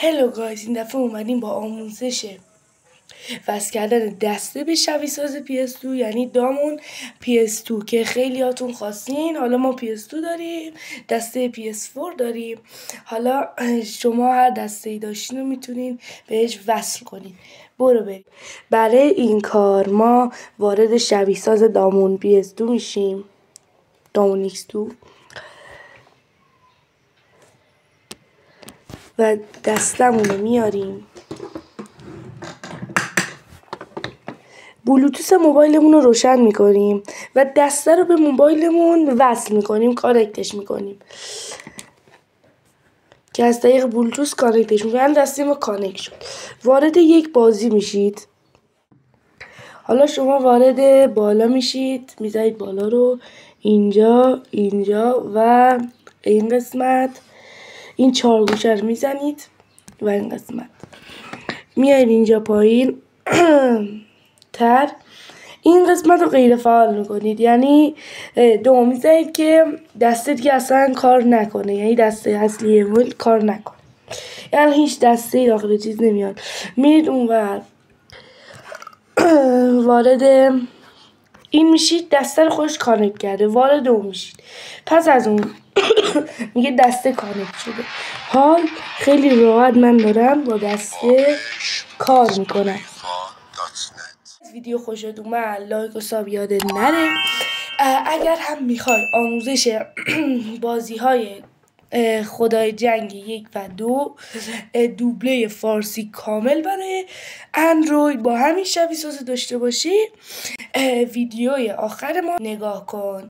هلو گایز، این دفعه اومدیم با آموزش وصل کردن دسته به شبیه ساز PS2 یعنی دامون PS2 که خیلی هاتون خواستین. حالا ما PS2 داریم، دسته PS4 داریم. حالا شما هر دسته ای داشتین رو میتونین بهش وصل کنین. برو بریم. برای این کار ما وارد شبیه ساز دامون PS2 میشیم، دامون X2، و دستمون رو میاریم، بلوتوث موبایلمون رو روشن میکنیم و دسته رو به موبایلمون وصل میکنیم، کانکتش میکنیم که از طریق بلوتوث کانکتش میکنیم. دسته ما کانکت شد. وارد یک بازی میشید. حالا شما وارد بالا میشید، میذارید بالا رو اینجا و این قسمت، این 4 گوشه رو میزنید و این قسمت میایید اینجا پایین تر، این قسمت رو غیر فعال میکنید، یعنی دو میزنید که دسته دیگه اصلا کار نکنه، یعنی دسته اصلی موبایل کار نکنه، یعنی هیچ دسته داخل چیز نمیاد. میرید اونور وارد این میشید، دسته رو خودش کانکت کرده، وارد اون میشید. پس از اون میگه دسته کانکت شده. حال خیلی راحت من دارم با دسته کار میکنم. ویدیو خوشت اومد لایک و ساب یادت نره. اگر هم میخوای آموزش بازی های خدای جنگ 1 و 2 دوبله فارسی کامل برای اندروید با همین شبیه ساز داشته باشی، ویدیوی آخر ما نگاه کن.